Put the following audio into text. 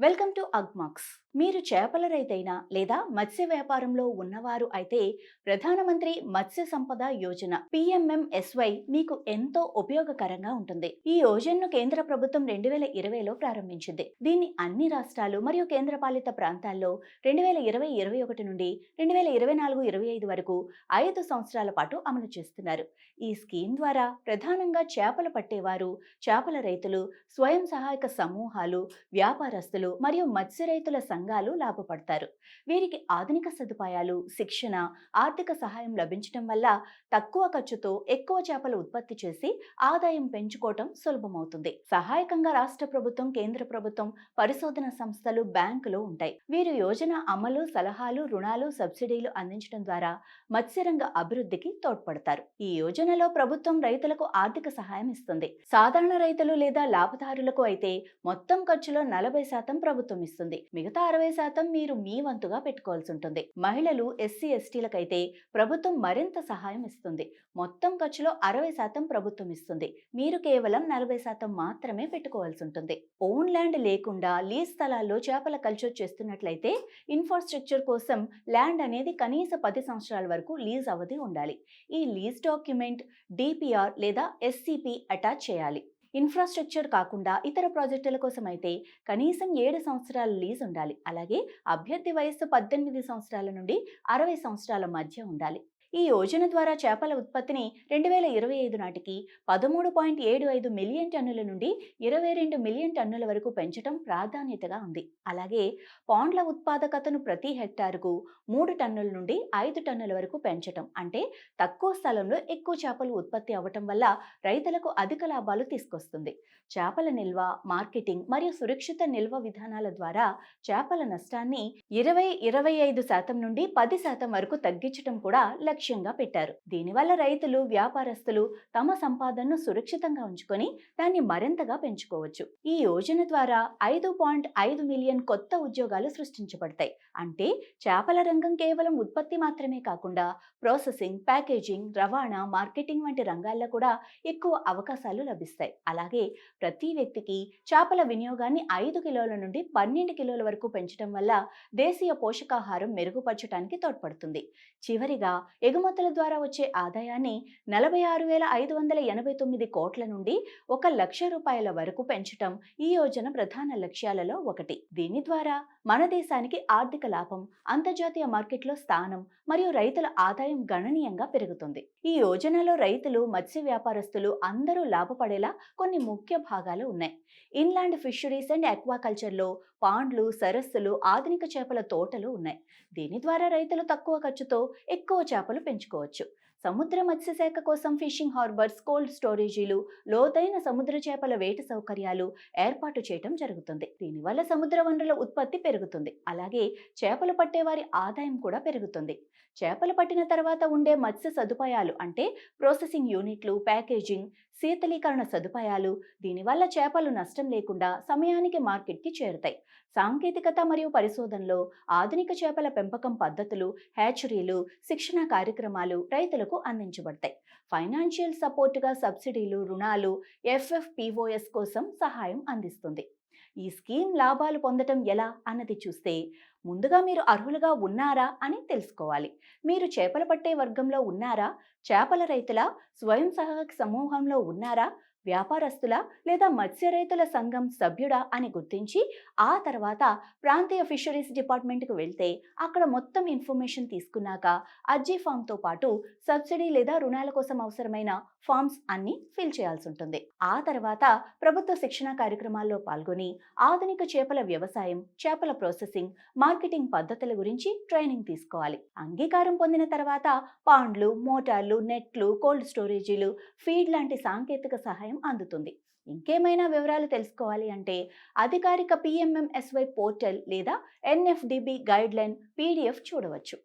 Welcome to Agmax. మీరు చేపల రైతైనా లేదా మత్స్య వ్యాపారంలో ఉన్నవారు అయితే ప్రధానమంత్రి మత్స్య సంపద యోజన పిఎంఎంఎస్వై మీకు ఎంతో ఉపయోగకరంగా ఉంటుంది. ఈ యోజనను కేంద్ర ప్రభుత్వం 2020లో ప్రారంభించింది. దీన్ని అన్ని రాష్ట్రాలు మరియు కేంద్రపాలిత ప్రాంతాల్లో 2020-21 నుండి 2024-25 వరకు 5 సంవత్సరాల పాటు అమలు చేస్తున్నారు. ఈ స్కీమ్ ద్వారా ప్రధానంగా చేపలు పట్టేవారు, చేపల రైతులు, స్వయం సహాయక సమూహాలు, వ్యాపారస్తులు మరియు మత్స్య రైతుల సంఘాలు లాభపడతారు. వీరికి ఆధునిక సదుపాయాలు, శిక్షణ, ఆర్థిక సహాయం లభించడం వల్ల తక్కువ ఖర్చుతో ఎక్కువ చేపలు ఉత్పత్తి చేసి ఆదాయం పెంచుకోవటం సులభమవుతుంది. సహాయకంగా రాష్ట్ర ప్రభుత్వం, కేంద్ర ప్రభుత్వం, పరిశోధన సంస్థలు, బ్యాంకులు ఉంటాయి. వీరు యోజన అమలు, సలహాలు, రుణాలు, సబ్సిడీలు అందించడం ద్వారా మత్స్యరంగ అభివృద్ధికి తోడ్పడతారు. ఈ యోజనలో ప్రభుత్వం రైతులకు ఆర్థిక సహాయం ఇస్తుంది. సాధారణ రైతులు లేదా లాభదారులకు అయితే మొత్తం ఖర్చులో 40% ప్రభుత్వం ఇస్తుంది. మిగతా 60% మీరు మీ వంతుగా పెట్టుకోవాల్సి ఉంటుంది. మహిళలు, ఎస్సీ ఎస్టీలకైతే ప్రభుత్వం మరింత సహాయం ఇస్తుంది. మొత్తం ఖర్చులో 60% ప్రభుత్వం ఇస్తుంది. మీరు కేవలం 40% మాత్రమే పెట్టుకోవాల్సి ఉంటుంది. ఓన్ ల్యాండ్ లేకుండా లీజ్ స్థలాల్లో చేపల కల్చర్ చేస్తున్నట్లయితే ఇన్ఫ్రాస్ట్రక్చర్ కోసం ల్యాండ్ అనేది కనీస 10 సంవత్సరాల వరకు లీజ్ అవధి ఉండాలి. ఈ లీజ్ డాక్యుమెంట్ డిపిఆర్ లేదా ఎస్సిపి అటాచ్ చేయాలి. ఇన్ఫ్రాస్ట్రక్చర్ కాకుండా ఇతర ప్రాజెక్టుల కోసం అయితే కనీసం 7 సంవత్సరాల లీజ్ ఉండాలి. అలాగే అభ్యర్థి వయస్సు 18 సంవత్సరాల నుండి 60 సంవత్సరాల మధ్య ఉండాలి. ఈ యోజన ద్వారా చేపల ఉత్పత్తిని 2025 నాటికి 13.75 మిలియన్ టన్నుల నుండి 22 మిలియన్ టన్నుల వరకు పెంచడం ప్రాధాన్యతగా ఉంది. అలాగే పాండ్ల ఉత్పాదకతను ప్రతి హెక్టారుకు 3 టన్నుల నుండి 5 టన్నుల వరకు పెంచడం, అంటే తక్కువ స్థలంలో ఎక్కువ చేపలు ఉత్పత్తి అవ్వటం వల్ల రైతులకు అధిక లాభాలు తీసుకొస్తుంది. చేపల నిల్వ, మార్కెటింగ్ మరియు సురక్షిత నిల్వ విధానాల ద్వారా చేపల నష్టాన్ని 20-25% నుండి 10% వరకు తగ్గించడం కూడా లక్ష్యంగా పెట్టారు. దీనివల్ల రైతులు, వ్యాపారస్తులు తమ సంపాదనను సురక్షితంగా ఉంచుకొని దాన్ని మరింతగా పెంచుకోవచ్చు. ఈ యోజన ద్వారా 5.5 మిలియన్ కొత్త ఉద్యోగాలు సృష్టించబడతాయి. అంటే చేపల రంగం కేవలం ఉత్పత్తి మాత్రమే కాకుండా ప్రాసెసింగ్, ప్యాకేజింగ్, రవాణా, మార్కెటింగ్ వంటి రంగాల్లో కూడా ఎక్కువ అవకాశాలు లభిస్తాయి. అలాగే ప్రతి వ్యక్తికి చేపల వినియోగాన్ని 5 కిలోల నుండి 12 కిలోల వరకు పెంచడం వల్ల దేశీయ పోషకాహారం మెరుగుపరచడానికి తోడ్పడుతుంది. చివరిగా ఎగుమతుల ద్వారా వచ్చే ఆదాయాన్ని 46,589 కోట్ల నుండి 1 లక్ష రూపాయల వరకు పెంచడం ఈ యోజన ప్రధాన లక్ష్యాలలో ఒకటి. దీని ద్వారా మన దేశానికి ఆర్థిక లాభం, అంతర్జాతీయ మార్కెట్లో స్థానం మరియు రైతుల ఆదాయం గణనీయంగా పెరుగుతుంది. ఈ యోజనలో రైతులు, మత్స్య వ్యాపారస్తులు అందరూ లాభపడేలా కొన్ని ముఖ్య భాగాలు ఉన్నాయి. ఇన్లాండ్ ఫిషరీస్ అండ్ ఆక్వాకల్చర్లో పాండ్లు, సరస్సులు, ఆధునిక చేపల తోటలు ఉన్నాయి. దీని ద్వారా రైతులు తక్కువ ఖర్చుతో ఎక్కువ చేపలు పెంచుకోవచ్చు. సముద్ర మత్స్యశాఖ కోసం ఫిషింగ్ హార్బర్స్, కోల్డ్ స్టోరేజీలు, లోతైన సముద్ర చేపల వేట సౌకర్యాలు ఏర్పాటు చేయడం జరుగుతుంది. దీనివల్ల సముద్ర వనరుల ఉత్పత్తి పెరుగుతుంది. అలాగే చేపలు పట్టేవారి ఆదాయం కూడా పెరుగుతుంది. చేపలు పట్టిన తర్వాత ఉండే మత్స్య సదుపాయాలు, అంటే ప్రాసెసింగ్ యూనిట్లు, ప్యాకేజింగ్, శీతలీకరణ సదుపాయాలు, దీనివల్ల చేపలు నష్టం లేకుండా సమయానికి మార్కెట్కి చేరుతాయి. సాంకేతికత మరియు పరిశోధనలో ఆధునిక చేపల పెంపకం పద్ధతులు, హ్యాచరీలు, శిక్షణ కార్యక్రమాలు రైతులకు అందించబడతాయి. ఫైనాన్షియల్ సపోర్టుగా సబ్సిడీలు, రుణాలు, ఎఫ్ఎఫ్పిఓఎస్ కోసం సహాయం అందిస్తుంది. ఈ స్కీమ్ లాభాలు పొందటం ఎలా అన్నది చూస్తే, ముందుగా మీరు అర్హులుగా ఉన్నారా అని తెలుసుకోవాలి. మీరు చేపలు పట్టే వర్గంలో ఉన్నారా? చేపల రైతుల స్వయం సహాయక సమూహంలో ఉన్నారా? వ్యాపారస్తుల లేదా మత్స్య రైతుల సంఘం సభ్యుడా అని గుర్తించి ఆ తర్వాత ప్రాంతీయ ఫిషరీస్ డిపార్ట్మెంట్కి వెళ్తే అక్కడ మొత్తం ఇన్ఫర్మేషన్ తీసుకున్నాక అర్జీ ఫామ్తో పాటు సబ్సిడీ లేదా రుణాల కోసం అవసరమైన ఫామ్స్ అన్ని ఫిల్ చేయాల్సి ఉంటుంది. ఆ తర్వాత ప్రభుత్వ శిక్షణ కార్యక్రమాల్లో పాల్గొని ఆధునిక చేపల వ్యవసాయం, చేపల ప్రాసెసింగ్, మార్కెటింగ్ పద్ధతుల గురించి ట్రైనింగ్ తీసుకోవాలి. అంగీకారం పొందిన తర్వాత పాండ్లు, మోటార్లు, నెట్లు, కోల్డ్ స్టోరేజీలు, ఫీడ్ లాంటి సాంకేతిక సహాయం అందుతుంది. ఇంకేమైనా వివరాలు తెలుసుకోవాలి అంటే అధికారిక పిఎంఎంఎస్వై పోర్టల్ లేదా ఎన్ఎఫ్డిబి గైడ్లైన్ PDF చూడవచ్చు.